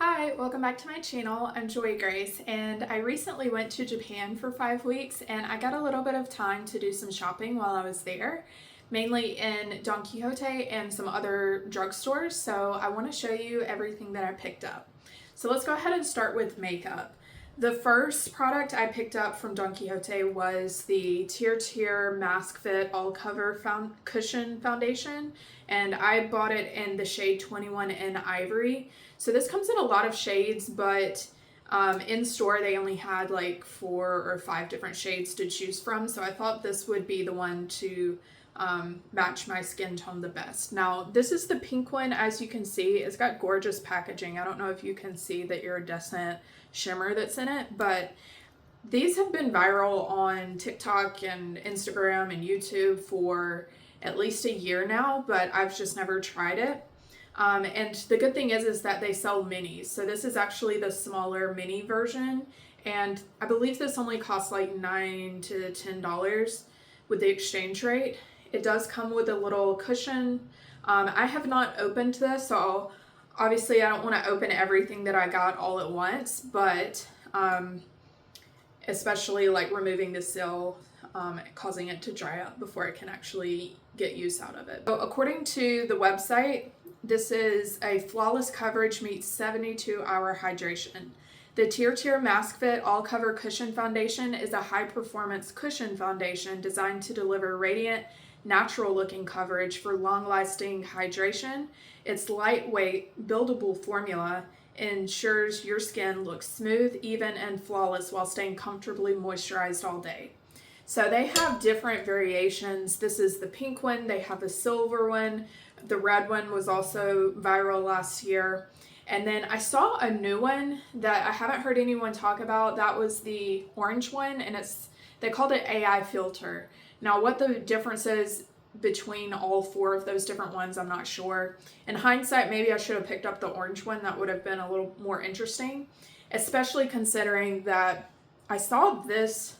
Hi, welcome back to my channel. I'm Joy Grace, and I recently went to Japan for 5 weeks, and I got a little bit of time to do some shopping while I was there, mainly in Don Quixote and some other drugstores. So I want to show you everything that I picked up. So let's go ahead and start with makeup. The first product I picked up from Don Quixote was the Tir Tir Mask Fit All Cover Cushion Foundation, and I bought it in the shade 21 in Ivory. So this comes in a lot of shades, but in store they only had like 4 or 5 different shades to choose from, so I thought this would be the one to match my skin tone the best. Now this is the pink one. As you can see, it's got gorgeous packaging. I don't know if you can see the iridescent shimmer that's in it, but these have been viral on TikTok and Instagram and YouTube for at least a year now, but I've just never tried it. And the good thing is that they sell minis. So this is actually the smaller mini version, and I believe this only costs like $9 to $10 with the exchange rate. It does come with a little cushion. I have not opened this, so obviously I don't want to open everything that I got all at once, but especially like removing the seal, causing it to dry up before I can actually get use out of it. So according to the website, this is a flawless coverage meets 72-hour hydration. The Tir Tir Mask Fit All Cover Cushion Foundation is a high-performance cushion foundation designed to deliver radiant, natural-looking coverage for long-lasting hydration. Its lightweight, buildable formula ensures your skin looks smooth, even, and flawless while staying comfortably moisturized all day. So they have different variations. This is the pink one. They have a silver one. The red one was also viral last year. And then I saw a new one that I haven't heard anyone talk about. That was the orange one, and they called it AI Filter. Now what the difference is between all 4 of those different ones, I'm not sure. In hindsight, maybe I should have picked up the orange one. That would have been a little more interesting, especially considering that I saw this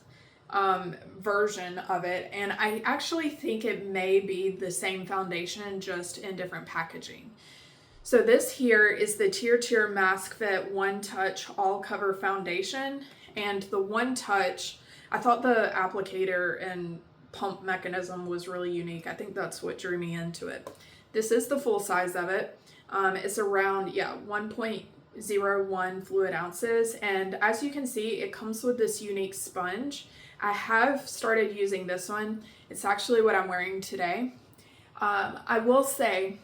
version of it, and I actually think it may be the same foundation, just in different packaging. So this here is the Tir Tir Mask Fit One Touch All Cover Foundation, and the One Touch, I thought the applicator and pump mechanism was really unique. I think that's what drew me into it. This is the full size of it. It's around 1.01 fluid ounces, and as you can see, it comes with this unique sponge. I have started using this one. It's actually what I'm wearing today. I will say,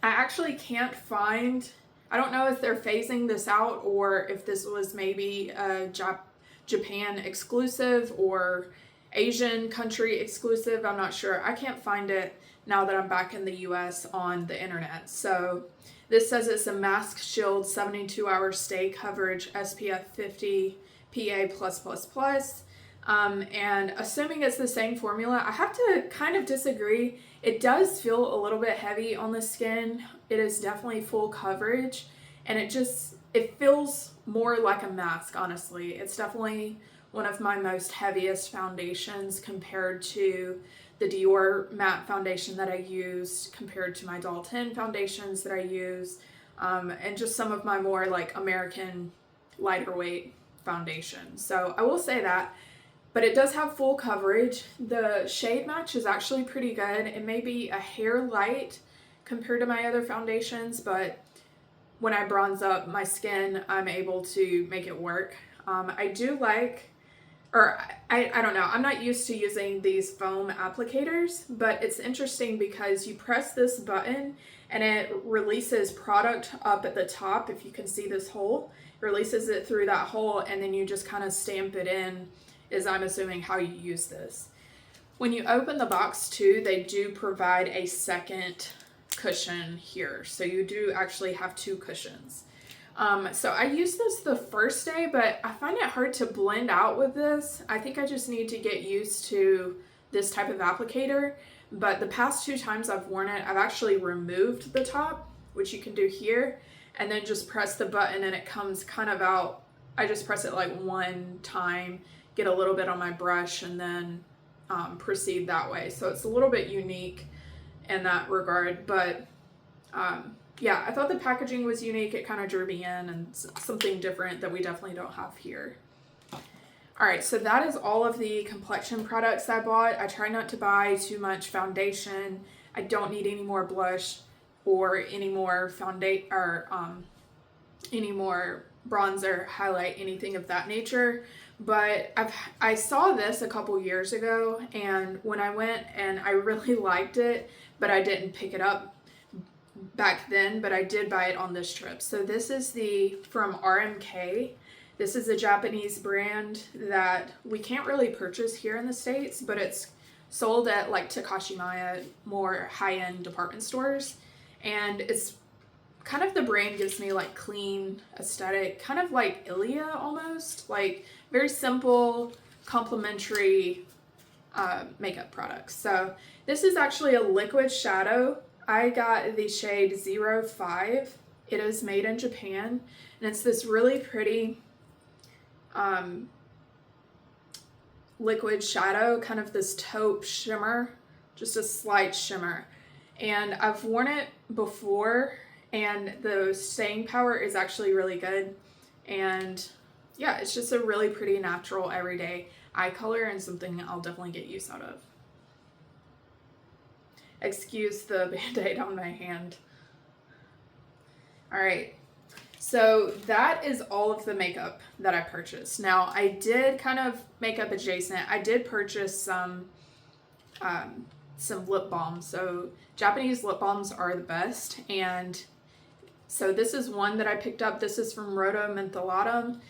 I actually can't find, I don't know if they're phasing this out or if this was maybe a Japan exclusive or Asian country exclusive. I'm not sure. I can't find it now that I'm back in the US on the internet. So this says it's a mask shield 72-hour stay coverage SPF 50 PA+++. And assuming it's the same formula, I have to kind of disagree. It does feel a little bit heavy on the skin. It is definitely full coverage, and it feels more like a mask, honestly. It's definitely one of my most heaviest foundations compared to the Biore matte foundation that I used, compared to my Doll 10 foundations that I use, and just some of my more like American lighter weight foundations. So I will say that. But it does have full coverage. The shade match is actually pretty good. It may be a hair light compared to my other foundations, but when I bronze up my skin, I'm able to make it work. I do like, or I don't know, I'm not used to using these foam applicators, but it's interesting because you press this button and it releases product up at the top. If you can see this hole, it releases it through that hole, and then you just kind of stamp it in, is I'm assuming how you use this. When you open the box too, they do provide a second cushion here. So you do actually have 2 cushions. So I used this the first day, but I find it hard to blend out with this. I think I just need to get used to this type of applicator. But the past 2 times I've worn it, I've actually removed the top, which you can do here, and then just press the button and it comes kind of out. I just press it like 1 time, get a little bit on my brush, and then proceed that way. So it's a little bit unique in that regard, but yeah, I thought the packaging was unique. It kind of drew me in, and something different that we definitely don't have here. All right, so that is all of the complexion products I bought. I try not to buy too much foundation. I don't need any more blush or any more foundation or any more bronzer, highlight, anything of that nature. But I saw this a couple years ago, and when I went and I really liked it, but I didn't pick it up back then, but I did buy it on this trip. So this is from RMK. This is a Japanese brand that we can't really purchase here in the States, but it's sold at like Takashimaya, more high-end department stores. And it's kind of, the brand gives me like clean aesthetic, kind of like Ilia almost, like very simple, complimentary makeup products. So this is actually a liquid shadow. I got the shade 05. It is made in Japan, and it's this really pretty liquid shadow, kind of this taupe shimmer, just a slight shimmer. And I've worn it before, and the staying power is actually really good. And yeah, it's just a really pretty natural everyday eye color, and something I'll definitely get use out of. Excuse the band-aid on my hand. All right, so that is all of the makeup that I purchased. Now, I did kind of makeup adjacent. I did purchase some lip balm. So Japanese lip balms are the best, and so this is one that I picked up. This is from Rohto Mentholatum.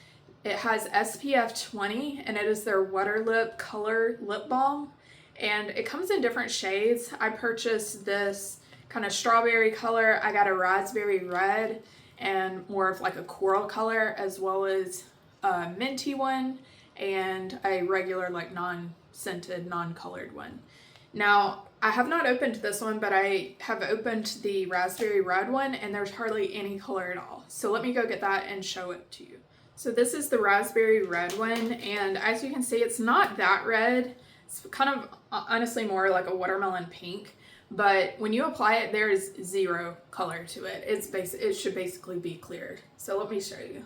It has SPF 20, and it is their Water Lip Color Lip Balm, and it comes in different shades. I purchased this kind of strawberry color. I got a raspberry red and more of like a coral color, as well as a minty one and a regular like non-scented, non-colored one. Now, I have not opened this one, but I have opened the raspberry red one, and there's hardly any color at all. So let me go get that and show it to you. So this is the raspberry red one, and as you can see, it's not that red. It's kind of honestly more like a watermelon pink, but when you apply it, there is zero color to it. It should basically be clear. So let me show you.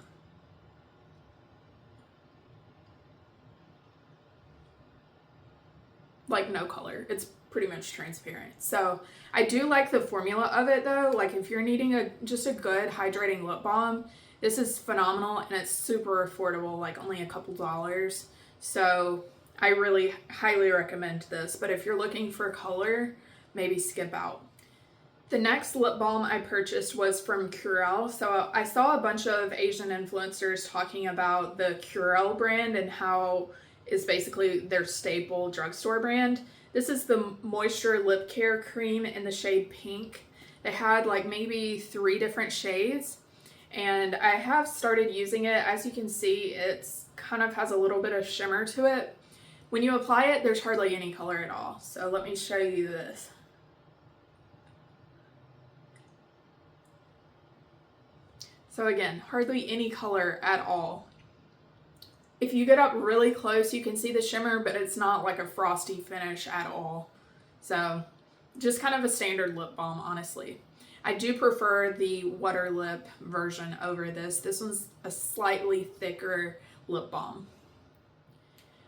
Like no color. It's pretty much transparent. So I do like the formula of it though. Like if you're needing just a good hydrating lip balm, this is phenomenal, and it's super affordable, like only a couple dollars. So I really highly recommend this, but if you're looking for color, maybe skip out. The next lip balm I purchased was from Curel. So I saw a bunch of Asian influencers talking about the Curel brand and how it's basically their staple drugstore brand. This is the Moisture Lip Care Cream in the shade Pink. They had like maybe 3 different shades, and I have started using it. As you can see, it's kind of has a little bit of shimmer to it. When you apply it, there's hardly any color at all. So let me show you this. So again, hardly any color at all. If you get up really close, you can see the shimmer, but it's not like a frosty finish at all. So just kind of a standard lip balm, honestly. I do prefer the Water Lip version over this. This one's a slightly thicker lip balm.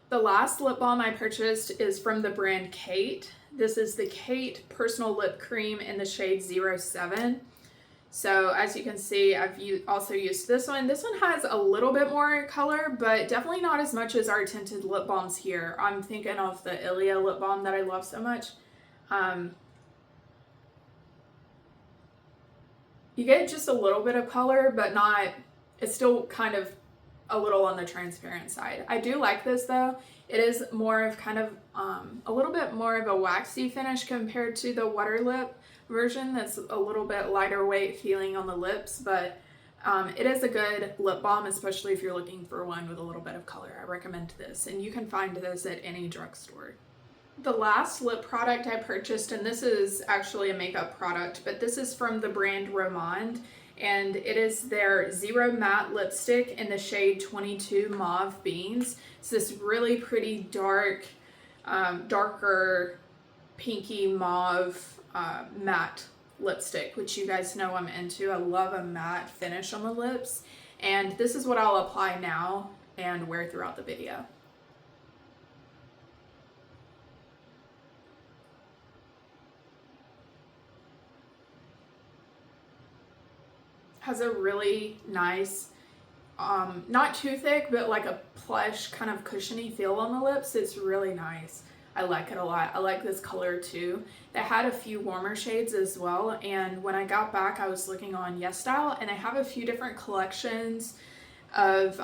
The last lip balm I purchased is from the brand Kate. This is the Kate Personal Lip Cream in the shade 07. So as you can see, I've also used this one. This one has a little bit more color, but definitely not as much as our tinted lip balms here. I'm thinking of the Ilia lip balm that I love so much. You get just a little bit of color, but not, it's still kind of a little on the transparent side. I do like this though. It is more of kind of a little bit more of a waxy finish compared to the Water Lip version. That's a little bit lighter weight feeling on the lips, but it is a good lip balm, especially if you're looking for one with a little bit of color. I recommend this, and you can find this at any drugstore. The last lip product I purchased, and this is actually a makeup product, but this is from the brand Romand, and it is their Zero Matte Lipstick in the shade 22 Mauve Beans. It's this really pretty dark, darker pinky mauve matte lipstick, which you guys know I'm into. I love a matte finish on the lips, and this is what I'll apply now and wear throughout the video. Has a really nice, not too thick, but like a plush kind of cushiony feel on the lips. It's really nice. I like it a lot. I like this color too. They had a few warmer shades as well, and when I got back I was looking on YesStyle and they have a few different collections of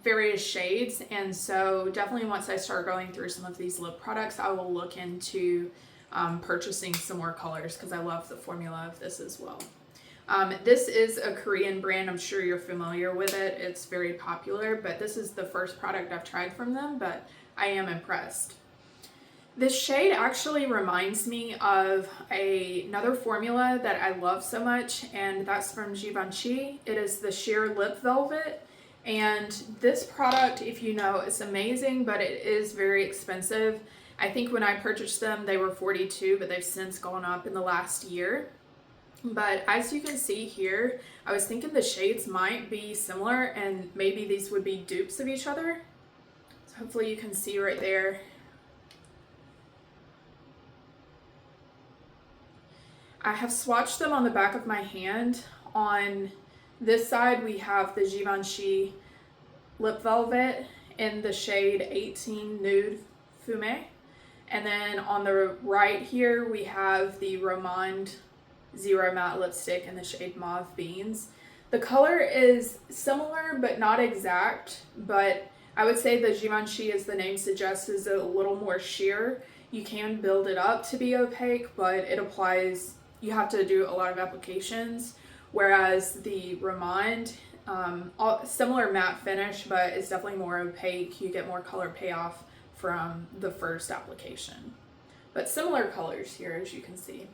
various shades, and so definitely once I start going through some of these lip products I will look into purchasing some more colors because I love the formula of this as well. This is a Korean brand. I'm sure you're familiar with it. It's very popular, but this is the first product I've tried from them, but I am impressed. This shade actually reminds me of another formula that I love so much, and that's from Givenchy. It is the Sheer Lip Velvet, and this product, if you know, is amazing, but it is very expensive. I think when I purchased them, they were $42, but they've since gone up in the last year. But as you can see here, I was thinking the shades might be similar and maybe these would be dupes of each other. So hopefully you can see right there. I have swatched them on the back of my hand. On this side we have the Givenchy Lip Velvet in the shade 18 Nude Fumé. And then on the right here we have the Romand Zero Matte Lipstick in the shade Mauve Beans. The color is similar but not exact, but I would say the Givenchy, as the name suggests, is a little more sheer. You can build it up to be opaque, but it applies, you have to do a lot of applications, whereas the Romand, similar matte finish, but it's definitely more opaque. You get more color payoff from the first application. But similar colors here, as you can see.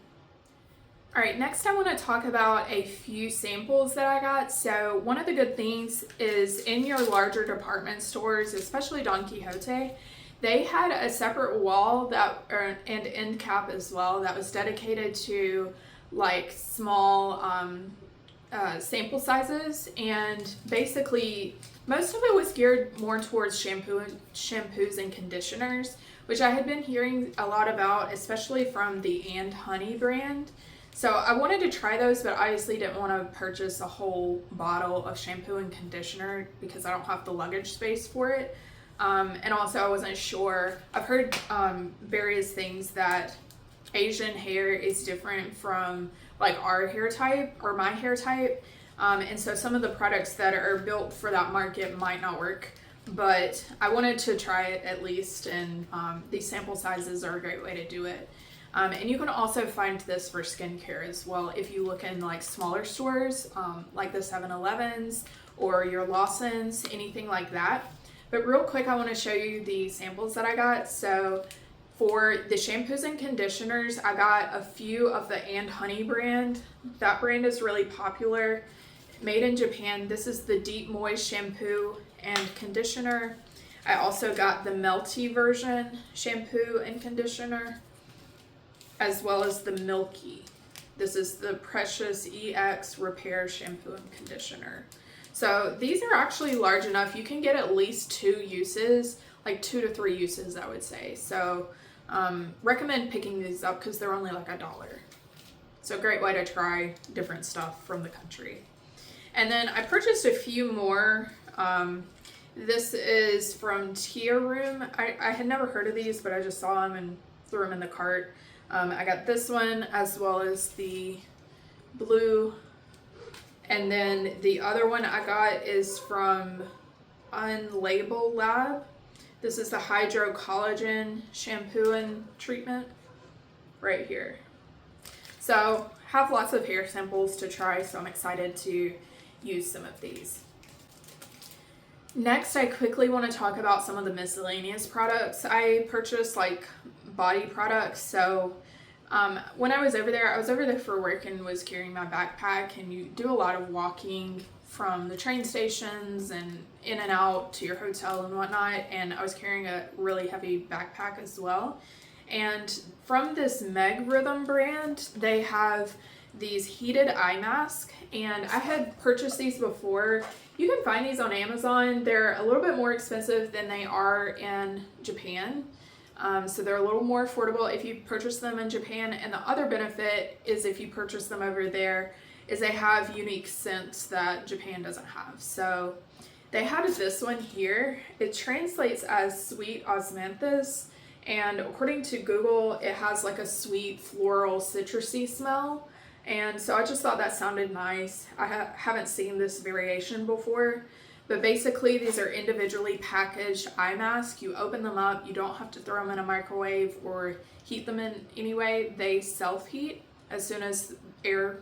Alright, next I want to talk about a few samples that I got. So one of the good things is in your larger department stores, especially Don Quixote, they had a separate wall that, and end cap as well, that was dedicated to like small sample sizes, and basically most of it was geared more towards shampoos and conditioners, which I had been hearing a lot about, especially from the And Honey brand. So I wanted to try those, but obviously didn't want to purchase a whole bottle of shampoo and conditioner because I don't have the luggage space for it. And also I wasn't sure. I've heard various things that Asian hair is different from like our hair type or my hair type. And so some of the products that are built for that market might not work. But I wanted to try it at least, and these sample sizes are a great way to do it. And you can also find this for skincare as well if you look in like smaller stores, like the 7-Elevens or your Lawson's, anything like that. But real quick, I want to show you the samples that I got. So for the shampoos and conditioners, I got a few of the And Honey brand. That brand is really popular, made in Japan. This is the Deep Moist shampoo and conditioner. I also got the Melty version shampoo and conditioner, as well as the Milky. This is the Precious EX Repair Shampoo and Conditioner. So these are actually large enough. You can get at least 2 uses, like 2 to 3 uses, I would say. So recommend picking these up because they're only like $1. So great way to try different stuff from the country. And then I purchased a few more. This is from Tir Room. I had never heard of these, but I just saw them and threw them in the cart. I got this one as well as the blue, and then the other one I got is from Unlabel Lab. This is the Hydro Collagen Shampoo and Treatment right here. So have lots of hair samples to try, so I'm excited to use some of these. Next, I quickly want to talk about some of the miscellaneous products. I purchased like body products. So when I was over there for work and was carrying my backpack, and you do a lot of walking from the train stations and in and out to your hotel and whatnot, and I was carrying a really heavy backpack as well. And from this Megrhythm brand, they have these heated eye masks, and I had purchased these before. You can find these on Amazon. They're a little bit more expensive than they are in Japan. So they're a little more affordable if you purchase them in Japan. And the other benefit is if you purchase them over there is they have unique scents that Japan doesn't have. So they had this one here. It translates as sweet osmanthus. And according to Google, it has like a sweet floral citrusy smell. And so I just thought that sounded nice. I haven't seen this variation before, but basically these are individually packaged eye masks. You open them up, you don't have to throw them in a microwave or heat them in any way. They self-heat as soon as air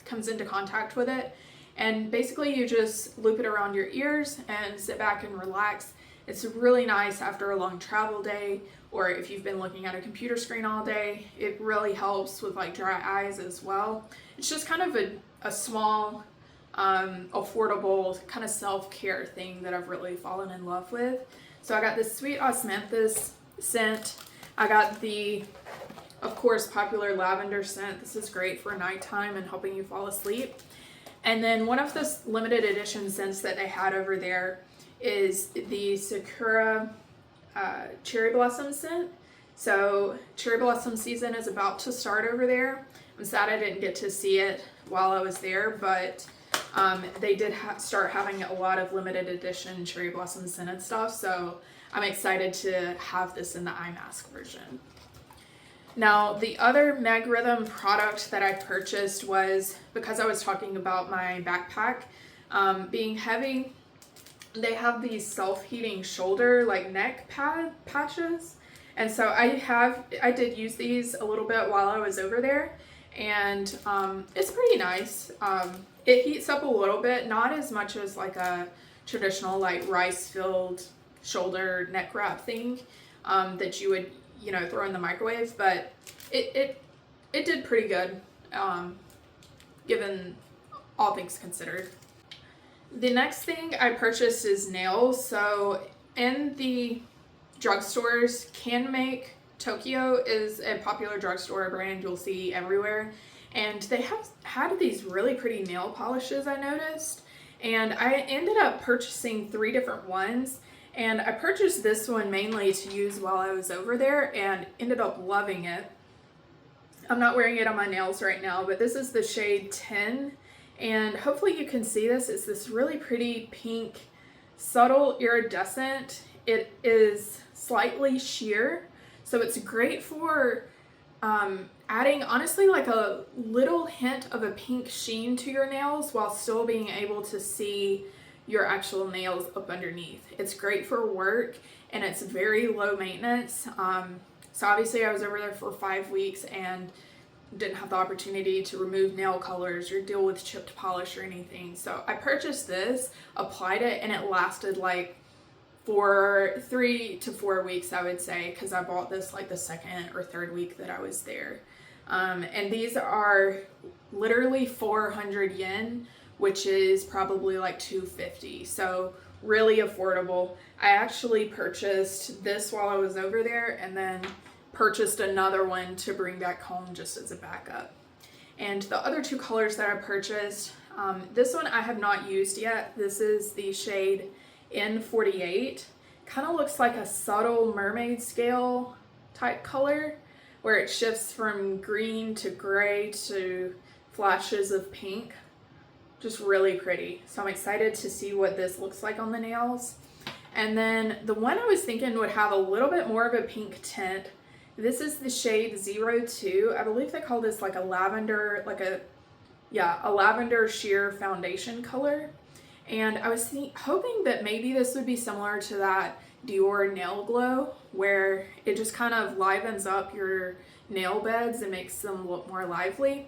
comes into contact with it. And basically you just loop it around your ears and sit back and relax. It's really nice after a long travel day, or if you've been looking at a computer screen all day. It really helps with like dry eyes as well. It's just kind of a small, affordable kind of self-care thing that I've really fallen in love with. So I got this sweet osmanthus scent. I got the, of course, popular lavender scent. This is great for nighttime and helping you fall asleep. And then one of the limited edition scents that they had over there is the Sakura cherry blossom scent. So cherry blossom season is about to start over there. I'm sad I didn't get to see it while I was there, but they did start having a lot of limited edition cherry blossom scented stuff. So I'm excited to have this in the eye mask version. Now, the other Megrhythm product that I purchased was, because I was talking about my backpack being heavy, they have these self-heating shoulder, like neck patches. And so I did use these a little bit while I was over there, and it's pretty nice. It heats up a little bit, not as much as like a traditional like rice-filled shoulder neck wrap thing that you would, you know, throw in the microwave, but it did pretty good, given all things considered. The next thing I purchased is nails. So in the drugstores, Canmake Tokyo is a popular drugstore brand you'll see everywhere. And they have had these really pretty nail polishes, I noticed. And I ended up purchasing 3 different ones. And I purchased this one mainly to use while I was over there and ended up loving it. I'm not wearing it on my nails right now, but this is the shade 10. And hopefully you can see this. It's this really pretty pink, subtle iridescent. It is slightly sheer, so it's great for adding, honestly, like a little hint of a pink sheen to your nails while still being able to see your actual nails up underneath. It's great for work, and it's very low maintenance. So obviously I was over there for 5 weeks and didn't have the opportunity to remove nail colors or deal with chipped polish or anything. So I purchased this, applied it, and it lasted like for 3 to 4 weeks, I would say, because I bought this like the 2nd or 3rd week that I was there. And these are literally 400 yen, which is probably like $250. So really affordable. I actually purchased this while I was over there and then purchased another one to bring back home just as a backup. And the other 2 colors that I purchased, this one I have not used yet. This is the shade N48. Kind of looks like a subtle mermaid scale type color where it shifts from green to gray to flashes of pink. Just really pretty. So I'm excited to see what this looks like on the nails. And then the one I was thinking would have a little bit more of a pink tint. This is the shade 02. I believe they call this like a lavender, a lavender sheer foundation color. And I was hoping that maybe this would be similar to that Dior Nail Glow, where it just kind of livens up your nail beds and makes them look more lively.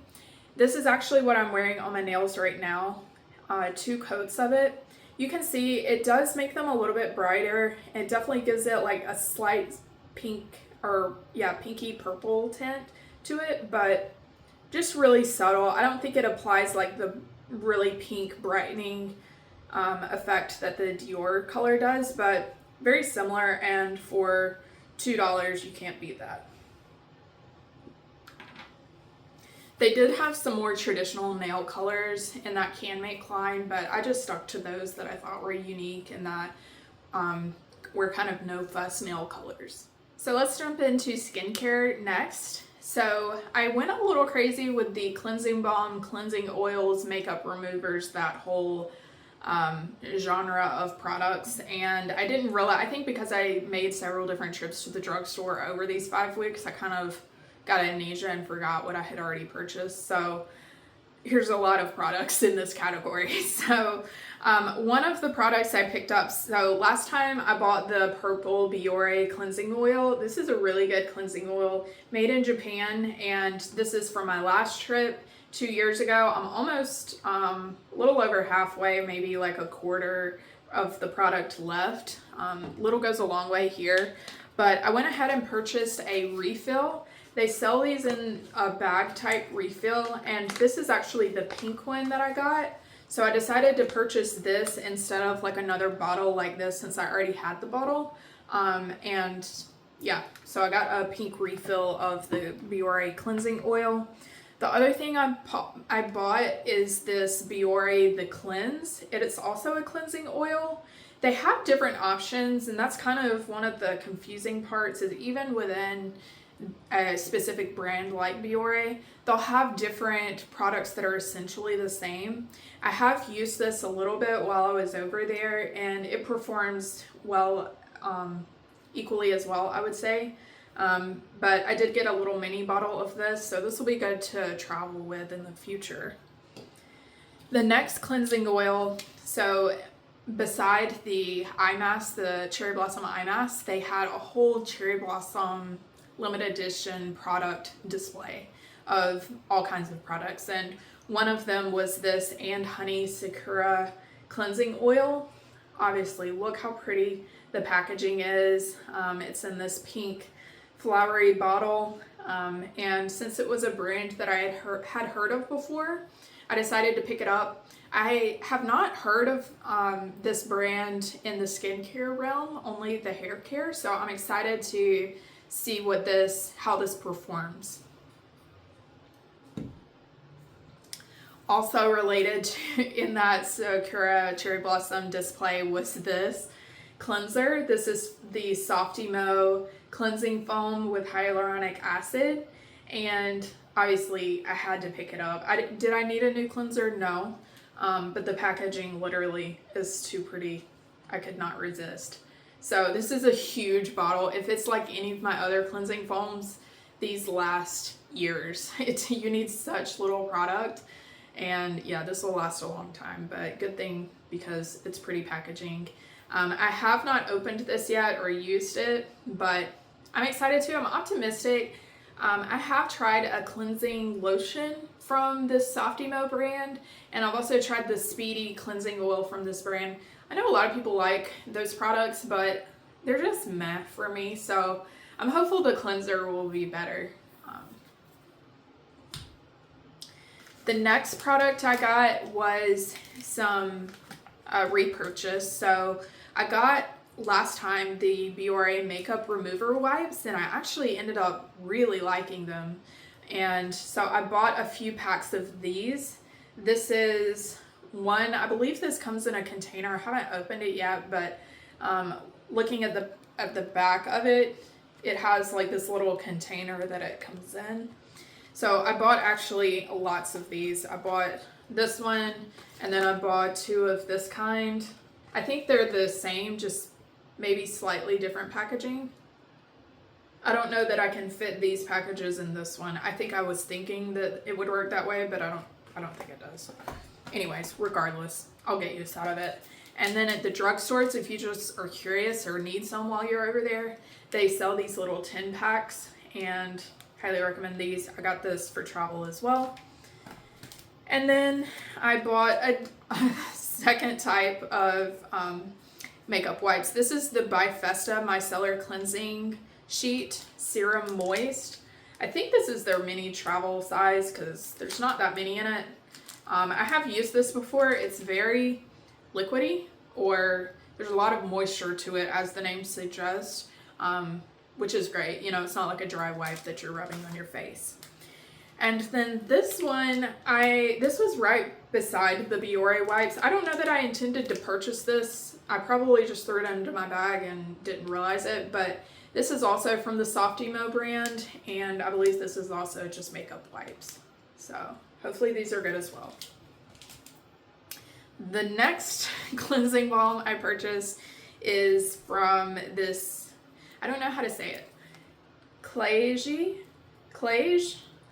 This is actually what I'm wearing on my nails right now, 2 coats of it. You can see it does make them a little bit brighter. It definitely gives it like a slight pink or pinky purple tint to it, but just really subtle. I don't think it applies like the really pink brightening effect that the Dior color does, but very similar. And for $2, you can't beat that. They did have some more traditional nail colors in that Canmake line, but I just stuck to those that I thought were unique and that were kind of no fuss nail colors. So let's jump into skincare next. So I went a little crazy with the cleansing balm, cleansing oils, makeup removers, that whole genre of products. And I didn't realize, I think because I made several different trips to the drugstore over these 5 weeks, I kind of got amnesia and forgot what I had already purchased. So here's a lot of products in this category. So one of the products I picked up, so last time I bought the purple Biore Cleansing Oil. This is a really good cleansing oil made in Japan, and this is from my last trip 2 years ago. I'm almost a little over halfway, maybe like a quarter of the product left. Little goes a long way here, but I went ahead and purchased a refill. They sell these in a bag type refill, and this is actually the pink one that I got. So I decided to purchase this instead of like another bottle like this since I already had the bottle. And yeah, so I got a pink refill of the Biore cleansing oil. The other thing I bought is this Biore The Cleanse. It is also a cleansing oil. They have different options, and that's kind of one of the confusing parts, is even within a specific brand like Biore, they'll have different products that are essentially the same. I have used this a little bit while I was over there, and it performs well, equally as well, I would say. But I did get a little mini bottle of this, so this will be good to travel with in the future. The next cleansing oil, so beside the eye mask, the Cherry Blossom eye mask, they had a whole Cherry Blossom limited edition product display of all kinds of products, and one of them was this And Honey Sakura cleansing oil. Obviously, look how pretty the packaging is. It's in this pink flowery bottle, and since it was a brand that I had heard of before, I decided to pick it up. I have not heard of this brand in the skincare realm, only the hair care, so I'm excited to see how this performs. Also related to, in that Sakura Cherry Blossom display, was this cleanser. This is the Softimo cleansing foam with hyaluronic acid, and obviously I had to pick it up. Did I need a new cleanser? No, but the packaging literally is too pretty. I could not resist. So this is a huge bottle. If it's like any of my other cleansing foams, these last years. You need such little product, and yeah, this will last a long time, but good thing because it's pretty packaging. I have not opened this yet or used it, but I'm excited to. I'm optimistic. I have tried a cleansing lotion from this Softimo brand, and I've also tried the Speedy cleansing oil from this brand. I know a lot of people like those products, but they're just meh for me, so I'm hopeful the cleanser will be better. The next product I got was some repurchase. So I got last time the Biore makeup remover wipes, and I actually ended up really liking them. And so I bought a few packs of these. This is one, I believe this comes in a container. I haven't opened it yet, but looking at the back of it, it has like this little container that it comes in. So I bought actually lots of these. I bought this one, and then I bought 2 of this kind. I think they're the same, just maybe slightly different packaging. I don't know that I can fit these packages in this one. I think I was thinking that it would work that way, but I don't think it does. Anyways, regardless, I'll get use out of it. And then at the drugstores, if you just are curious or need some while you're over there, they sell these little 10 packs, and highly recommend these. I got this for travel as well. And then I bought a second type of makeup wipes. This is the Bifesta Micellar Cleansing Sheet Serum Moist. I think this is their mini travel size because there's not that many in it. I have used this before. It's very liquidy, or there's a lot of moisture to it, as the name suggests. which is great. You know, it's not like a dry wipe that you're rubbing on your face. And then this one, this was right beside the Biore wipes. I don't know that I intended to purchase this. I probably just threw it into my bag and didn't realize it, but this is also from the Softimo brand, and I believe this is also just makeup wipes. So hopefully these are good as well. The next cleansing balm I purchased is from this, I don't know how to say it, Klage?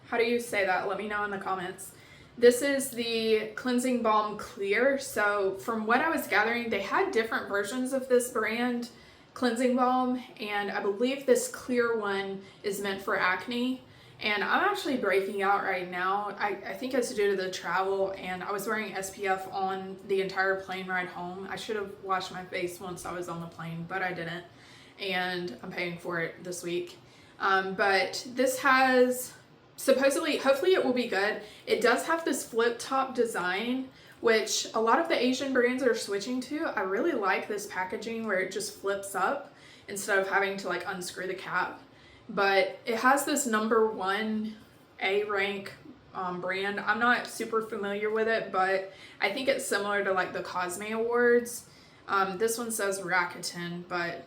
How do you say that? Let me know in the comments. This is the Cleansing Balm Clear. So from what I was gathering, they had different versions of this brand cleansing balm, and I believe this clear one is meant for acne. And I'm actually breaking out right now. I think it's due to the travel, and I was wearing SPF on the entire plane ride home. I should have washed my face once I was on the plane, but I didn't, and I'm paying for it this week. But this has supposedly, hopefully it will be good. It does have this flip top design, which a lot of the Asian brands are switching to. I really like this packaging where it just flips up instead of having to like unscrew the cap. But it has this #1 A rank brand. I'm not super familiar with it, but I think it's similar to like the Cosme Awards. This one says Rakuten, but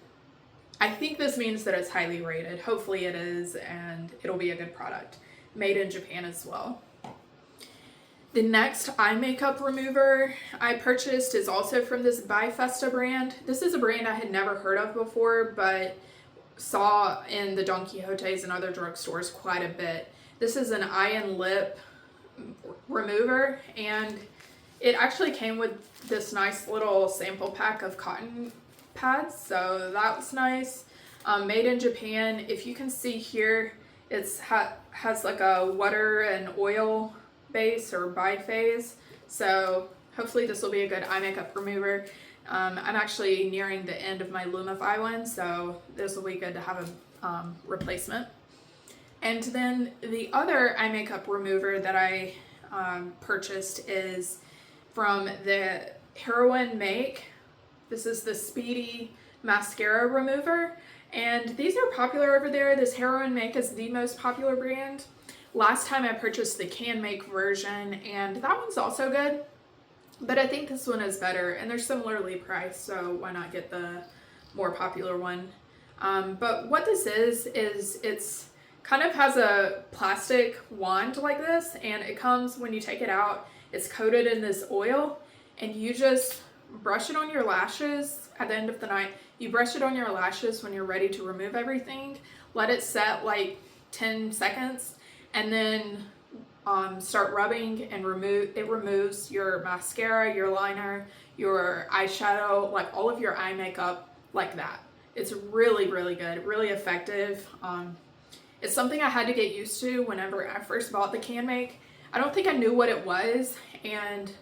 I think this means that it's highly rated. Hopefully it is, and it'll be a good product. Made in Japan as well. The next eye makeup remover I purchased is also from this Bifesta brand. This is a brand I had never heard of before, but saw in the Don Quixotes and other drugstores quite a bit. This is an eye and lip remover, and it actually came with this nice little sample pack of cotton pads, so that was nice. Made in Japan. If you can see here, it's has like a water and oil base or biphase, so hopefully this will be a good eye makeup remover. I'm actually nearing the end of my Lumify one, so this will be good to have a replacement. And then the other eye makeup remover that I purchased is from the Canmake. This is the Speedy Mascara Remover, and these are popular over there. This Canmake is the most popular brand. Last time I purchased the Canmake version, and that one's also good, but I think this one is better, and they're similarly priced, so why not get the more popular one. But what this is it's kind of has a plastic wand like this, and it comes, when you take it out, it's coated in this oil, and you just brush it on your lashes at the end of the night. You brush it on your lashes when you're ready to remove everything. Let it set like 10 seconds, and then start rubbing, and it removes your mascara, your liner, your eyeshadow, like all of your eye makeup like that. It's really, really good, really effective. It's something I had to get used to whenever I first bought the Canmake. I don't think I knew what it was, and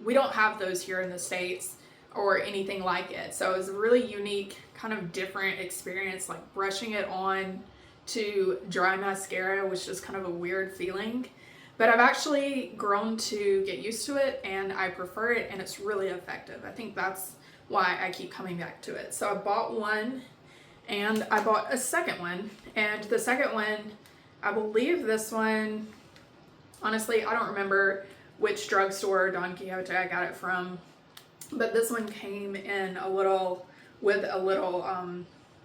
we don't have those here in the States or anything like it. So it was a really unique, kind of different experience. Like brushing it on to dry mascara was just kind of a weird feeling. But I've actually grown to get used to it, and I prefer it, and it's really effective. I think that's why I keep coming back to it. So I bought one, and I bought a second one. And the second one, I believe this one, honestly, I don't remember which drugstore or Don Quixote I got it from, but this one came in with a little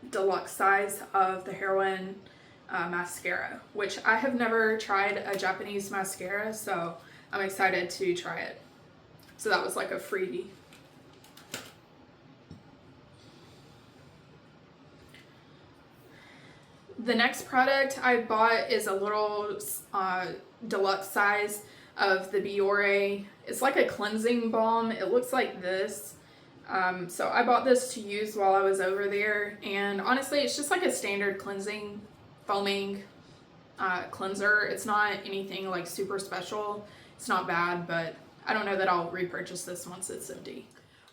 deluxe size of the Heroin mascara, which I have never tried a Japanese mascara, so I'm excited to try it. So that was like a freebie. The next product I bought is a little deluxe size of the Biore. It's like a cleansing balm. It looks like this. So I bought this to use while I was over there, and honestly it's just like a standard cleansing foaming cleanser. It's not anything like super special. It's not bad, but I don't know that I'll repurchase this once it's empty.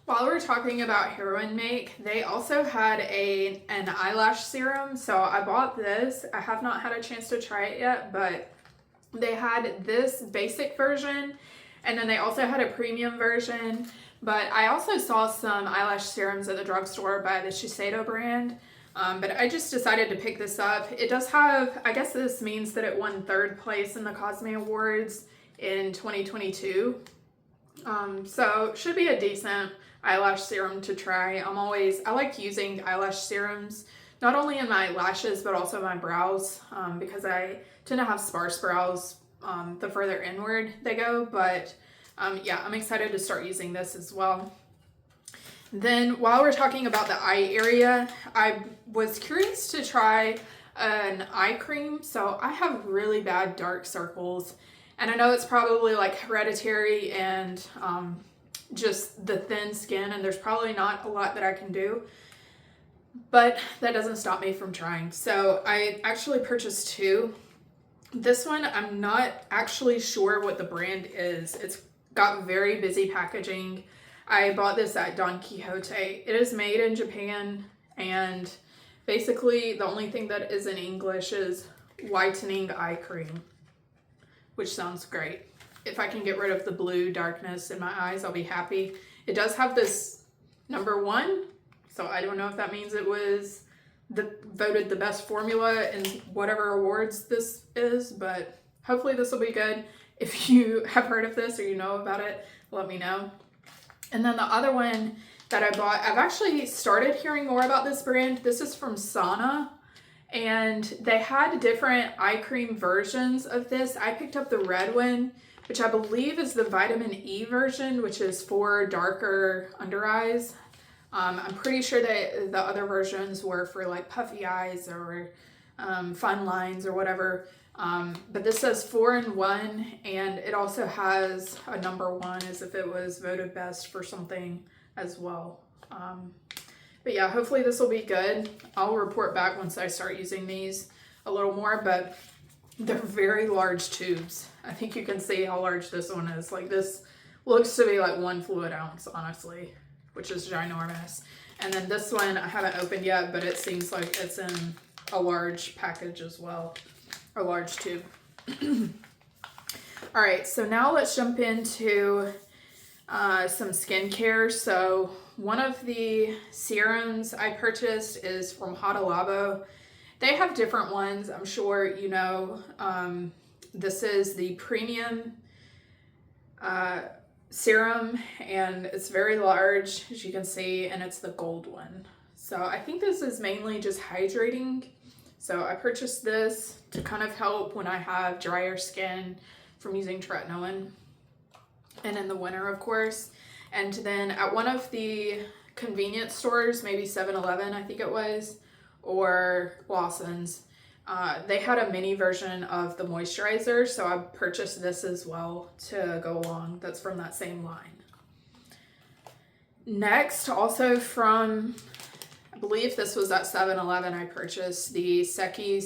While we're talking about Canmake, they also had an eyelash serum, so I bought this. I have not had a chance to try it yet, but they had this basic version, and then they also had a premium version. But I also saw some eyelash serums at the drugstore by the Shiseido brand. But I just decided to pick this up. It does have, I guess this means that it won 3rd place in the Cosme Awards in 2022. So should be a decent eyelash serum to try. I like using eyelash serums, not only in my lashes, but also my brows, because I tend to have sparse brows the further inward they go. But yeah, I'm excited to start using this as well. Then while we're talking about the eye area, I was curious to try an eye cream. So I have really bad dark circles, and I know it's probably like hereditary and just the thin skin, and there's probably not a lot that I can do, but that doesn't stop me from trying. So I actually purchased 2. This one, I'm not actually sure what the brand is. It's got very busy packaging. I bought this at Don Quixote. It is made in Japan, and basically the only thing that is in English is whitening eye cream, which sounds great. If I can get rid of the blue darkness in my eyes, I'll be happy. It does have this #1, so I don't know if that means it was voted the best formula in whatever awards this is, but hopefully this will be good. If you have heard of this or you know about it, let me know. And then the other one that I bought, I've actually started hearing more about this brand. This is from Sana, and they had different eye cream versions of this. I picked up the red one, which I believe is the vitamin E version, which is for darker under eyes. I'm pretty sure that the other versions were for like puffy eyes or fun lines or whatever. But this says 4-in-1, and it also has a #1 as if it was voted best for something as well. But yeah, hopefully this will be good. I'll report back once I start using these a little more, but they're very large tubes. I think you can see how large this one is. Like, this looks to be like 1 fluid ounce, honestly, which is ginormous. And then this one I haven't opened yet, but it seems like it's in a large package as well. A large tube. All right, so now let's jump into some skincare. So one of the serums I purchased is from Hada Labo. They have different ones, I'm sure you know. This is the premium serum, and it's very large, as you can see, and it's the gold one. So I think this is mainly just hydrating. So I purchased this to kind of help when I have drier skin from using tretinoin, and in the winter, of course. And then at one of the convenience stores, maybe 7-Eleven, I think it was, or Lawson's, they had a mini version of the moisturizer, so I purchased this as well to go along. That's from that same line. Next, also from, I believe this was at 7-Eleven, I purchased the Seki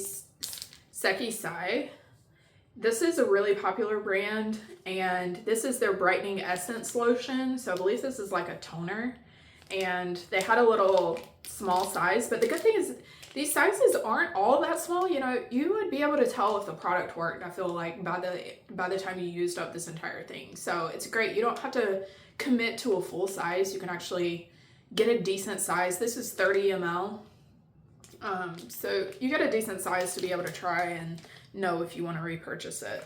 Sai. This is a really popular brand, and this is their brightening essence lotion. So I believe this is like a toner, and they had a little small size, but the good thing is these sizes aren't all that small. You know, you would be able to tell if the product worked, I feel like, by the time you used up this entire thing. So it's great. You don't have to commit to a full size. You can actually get a decent size. This is 30 ml. So you get a decent size to be able to try and know if you want to repurchase it.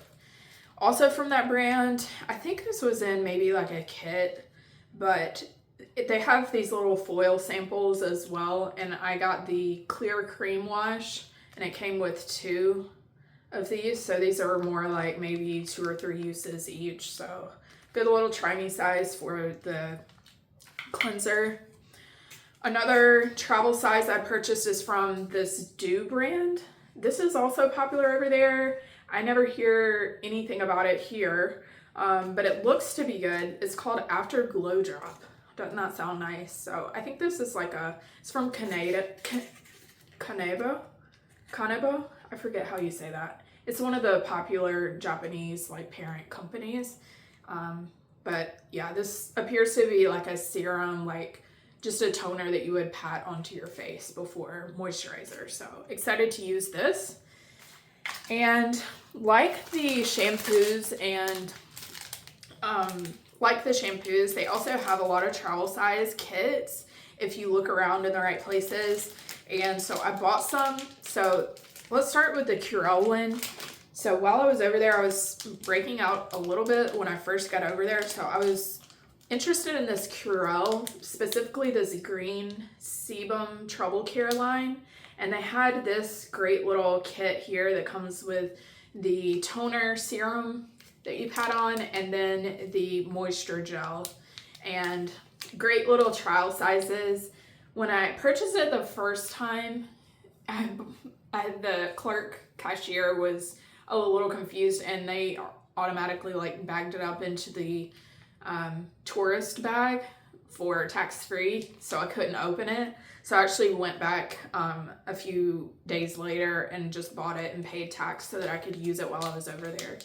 Also from that brand, I think this was in maybe like a kit, but they have these little foil samples as well, and I got the clear cream wash, and it came with 2 of these. So these are more like maybe 2 or 3 uses each. So good little try me size for the cleanser. Another travel size I purchased is from this Dew brand. This is also popular over there. I never hear anything about it here, but it looks to be good. It's called Afterglow Drop. Doesn't that sound nice? So I think this is like it's from Kanebo? I forget how you say that. It's one of the popular Japanese like parent companies. But yeah, this appears to be like a serum, like just a toner that you would pat onto your face before moisturizer. So excited to use this. And like the shampoos, they also have a lot of travel size kits if you look around in the right places. And so I bought some. So let's start with the Curel one. So while I was over there, I was breaking out a little bit when I first got over there. So I was interested in this Curel, specifically this green sebum trouble care line. And they had this great little kit here that comes with the toner serum that you pat on, and then the moisture gel. And great little trial sizes. When I purchased it the first time, the clerk cashier was a little confused, and they automatically like bagged it up into the tourist bag for tax-free, so I couldn't open it. So I actually went back a few days later and just bought it and paid tax so that I could use it while I was over there.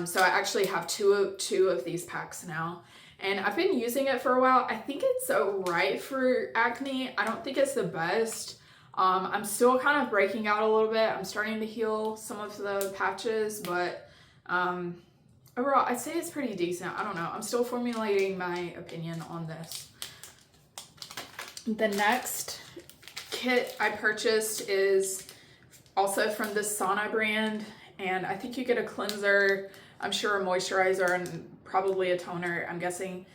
So I actually have two of these packs now, and I've been using it for a while. I think it's alright for acne. I don't think it's the best. I'm still kind of breaking out a little bit. I'm starting to heal some of the patches, but overall, I'd say it's pretty decent. I don't know. I'm still formulating my opinion on this. The next kit I purchased is also from the Sana brand, and I think you get a cleanser, I'm sure a moisturizer, and probably a toner, I'm guessing.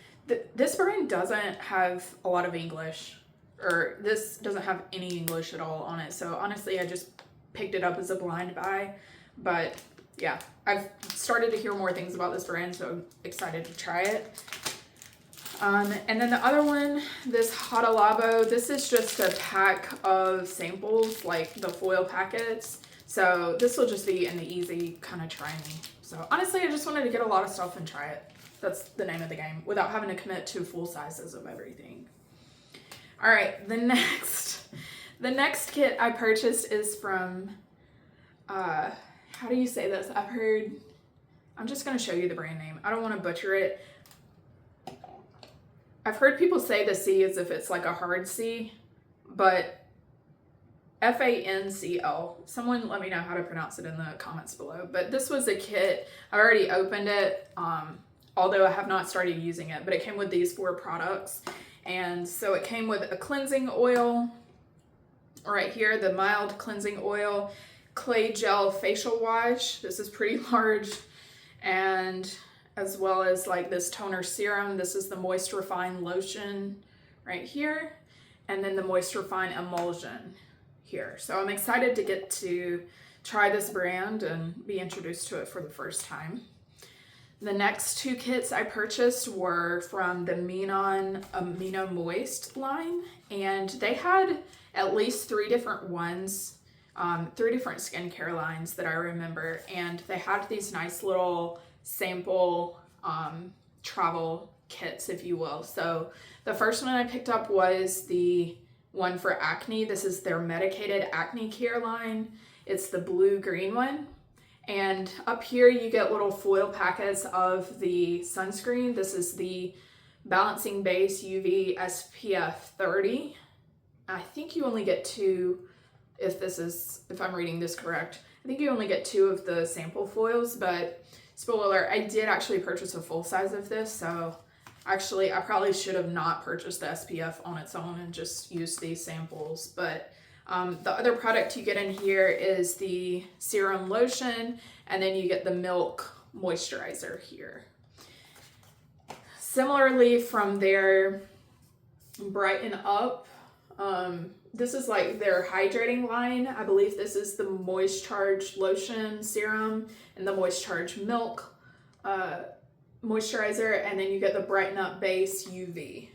This brand doesn't have a lot of English, or this doesn't have any English at all on it, so honestly I just picked it up as a blind buy. But yeah, I've started to hear more things about this brand, so I'm excited to try it. And then the other one, this Hada Labo, this is just a pack of samples, like the foil packets. So this will just be an easy kind of try me. So honestly, I just wanted to get a lot of stuff and try it. That's the name of the game, without having to commit to full sizes of everything. All right, the next kit I purchased is from, how do you say this? I'm just gonna show you the brand name. I don't want to butcher it. I've heard people say the C as if it's like a hard C, but Fancl. Someone let me know how to pronounce it in the comments below. But this was a kit. I already opened it, although I have not started using it, but it came with these 4 products. And so it came with a cleansing oil right here, the mild cleansing oil, clay gel facial wash. This is pretty large. And as well as like this toner serum. This is the Moist Refine lotion right here. And then the Moist Refine emulsion here. So I'm excited to get to try this brand and be introduced to it for the first time. The next 2 kits I purchased were from the Menon Amino Moist line, and they had at least 3 different ones, 3 different skincare lines that I remember, and they had these nice little sample travel kits, if you will. So the first one I picked up was the one for acne. This is their medicated acne care line. It's the blue-green one. And up here you get little foil packets of the sunscreen. This is the Balancing Base UV SPF 30. I think you only get 2, if I'm reading this correct. I think you only get 2 of the sample foils, but spoiler alert, I did actually purchase a full size of this, so actually I probably should have not purchased the SPF on its own and just used these samples. But the other product you get in here is the serum lotion, and then you get the milk moisturizer here. Similarly, from their Brighten Up, this is like their hydrating line. I believe this is the Moist Charge lotion serum and the Moist Charge milk moisturizer, and then you get the Brighten Up base UV.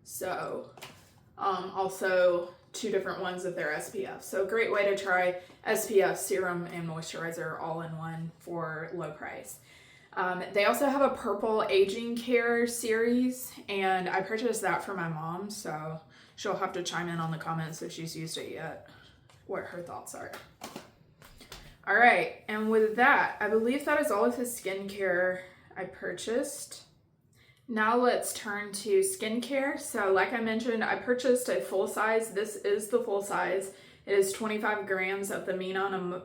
So also 2 different ones of their SPF. So great way to try SPF, serum, and moisturizer all in one for low price. They also have a purple aging care series, and I purchased that for my mom, so she'll have to chime in on the comments if she's used it yet, what her thoughts are. All right, and with that, I believe that is all of the skincare I purchased. Now let's turn to skincare. So like I mentioned, I purchased a full size. This is the full size. It is 25 grams of the Menon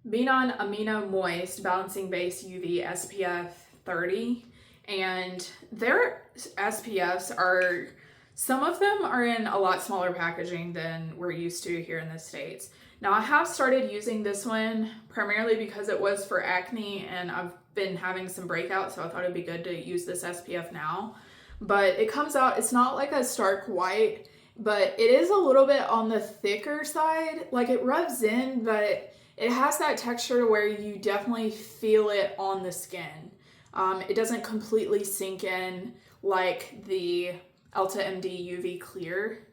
Amino Moist Balancing Base UV SPF 30. And their SPFs are Some of them are in a lot smaller packaging than we're used to here in the States. Now, I have started using this one primarily because it was for acne and I've been having some breakouts, so I thought it'd be good to use this SPF now. But it comes out, it's not like a stark white, but it is a little bit on the thicker side. Like it rubs in, but it has that texture where you definitely feel it on the skin. It doesn't completely sink in like the Elta MD UV Clear.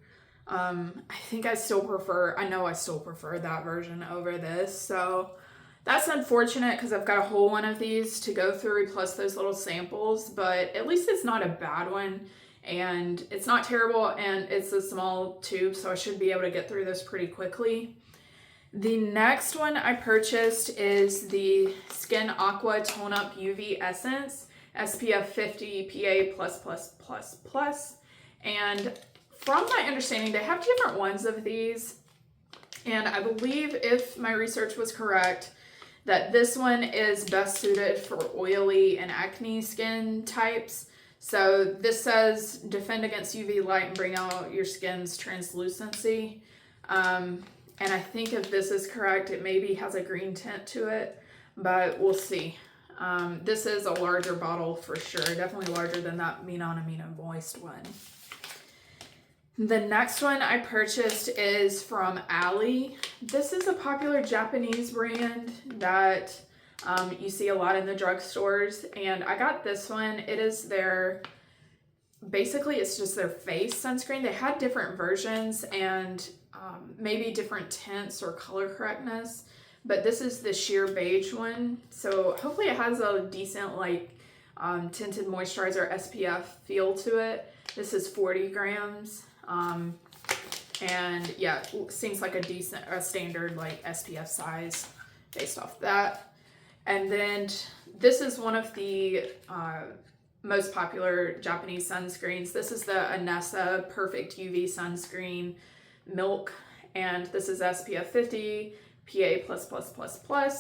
I think I still prefer that version over this. So that's unfortunate because I've got a whole one of these to go through plus those little samples, but at least it's not a bad one and it's not terrible and it's a small tube, so I should be able to get through this pretty quickly. The next one I purchased is the Skin Aqua Tone Up UV Essence SPF 50 PA++++. And from my understanding, they have different ones of these. And I believe, if my research was correct, that this one is best suited for oily and acne skin types. So this says defend against UV light and bring out your skin's translucency. And I think if this is correct, it maybe has a green tint to it, but we'll see. This is a larger bottle for sure, definitely larger than that Minon Amino Moist one. The next one I purchased is from Ali. This is a popular Japanese brand that you see a lot in the drugstores, and I got this one. It is basically it's just their face sunscreen. They had different versions and maybe different tints or color correctness, but this is the sheer beige one. So hopefully it has a decent tinted moisturizer SPF feel to it. This is 40 grams. And yeah, seems like a standard SPF size based off that. And then this is one of the most popular Japanese sunscreens. This is the Anessa Perfect UV Sunscreen Milk, and this is SPF 50 PA++++,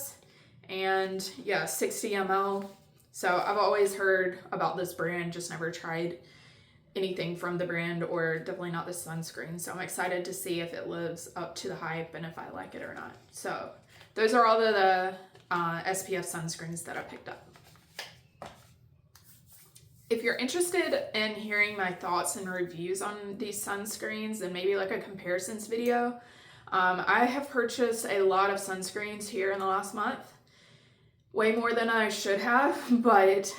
and yeah, 60 ml. So I've always heard about this brand, just never tried anything from the brand, or definitely not the sunscreen. So I'm excited to see if it lives up to the hype and if I like it or not. So those are all the SPF sunscreens that I picked up. If you're interested in hearing my thoughts and reviews on these sunscreens and maybe like a comparisons video, I have purchased a lot of sunscreens here in the last month. Way more than I should have, but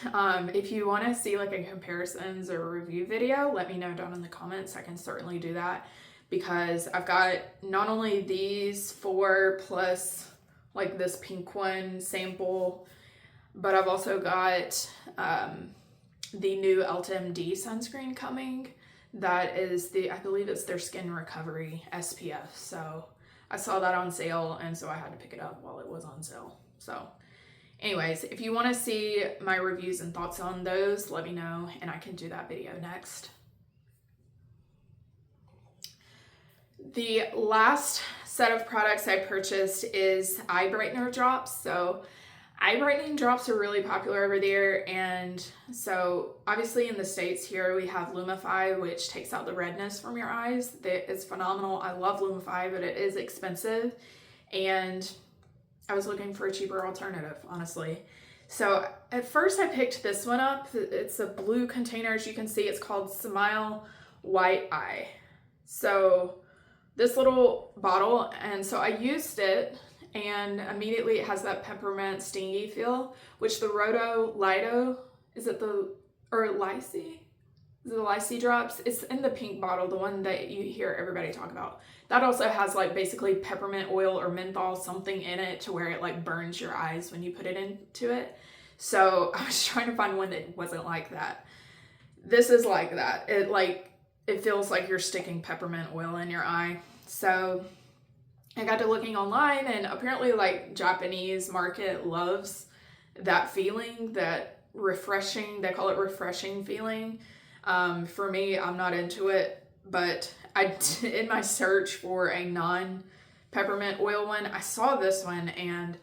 if you want to see like a comparisons or review video, let me know down in the comments. I can certainly do that, because I've got not only these 4 plus like this pink one sample, but I've also got the new Elta MD sunscreen coming. That is I believe it's their Skin Recovery SPF. So I saw that on sale, and so I had to pick it up while it was on sale. So anyways, if you want to see my reviews and thoughts on those, let me know and I can do that video next. The last set of products I purchased is eye brightener drops. So eye brightening drops are really popular over there, and so obviously in the States here we have Lumify, which takes out the redness from your eyes. It's phenomenal. I love Lumify, but it is expensive, and I was looking for a cheaper alternative, honestly. So at first I picked this one up. It's a blue container. As you can see, it's called Smile White Eye. So this little bottle, and so I used it, and immediately it has that peppermint stingy feel, which the Rohto Lido, the Lycee drops, it's in the pink bottle, the one that you hear everybody talk about. That also has like basically peppermint oil or menthol something in it to where it like burns your eyes when you put it into it. So I was trying to find one that wasn't like that. This is like that. It feels like you're sticking peppermint oil in your eye. So I got to looking online, and apparently like Japanese market loves that feeling, that refreshing, they call it refreshing feeling. For me, I'm not into it, but in my search for a non-peppermint oil one, I saw this one, and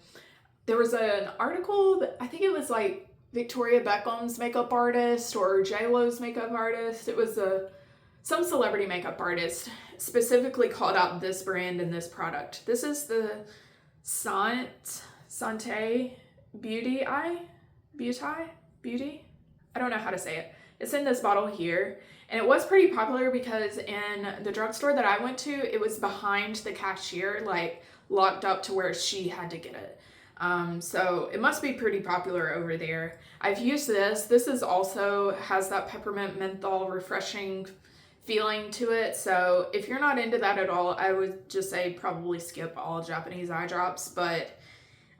there was an article that I think it was like Victoria Beckham's makeup artist or J-Lo's makeup artist. It was some celebrity makeup artist specifically called out this brand and this product. This is the Santé Beauty Beauty. I don't know how to say it. It's in this bottle here, and it was pretty popular because in the drugstore that I went to, it was behind the cashier, like locked up to where she had to get it. So it must be pretty popular over there. I've used this. This is also has that peppermint menthol refreshing feeling to it. So if you're not into that at all, I would just say probably skip all Japanese eye drops, but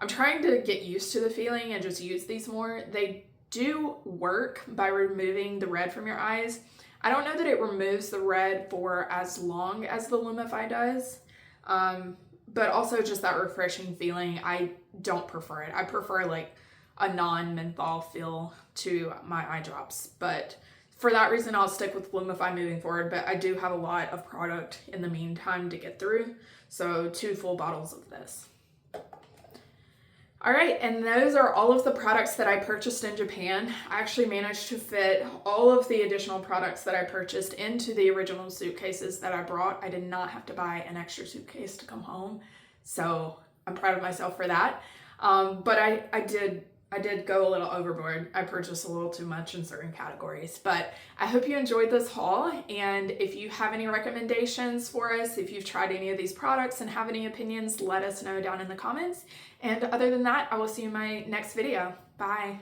I'm trying to get used to the feeling and just use these more. They do work by removing the red from your eyes. I don't know that it removes the red for as long as the Lumify does, but also just that refreshing feeling. I don't prefer it. I prefer like a non-menthol feel to my eye drops, but for that reason, I'll stick with Lumify moving forward, but I do have a lot of product in the meantime to get through, so 2 full bottles of this. All right, and those are all of the products that I purchased in Japan. I actually managed to fit all of the additional products that I purchased into the original suitcases that I brought. I did not have to buy an extra suitcase to come home, so I'm proud of myself for that. But I did go a little overboard. I purchased a little too much in certain categories, but I hope you enjoyed this haul. And if you have any recommendations for us, if you've tried any of these products and have any opinions, let us know down in the comments. And other than that, I will see you in my next video. Bye.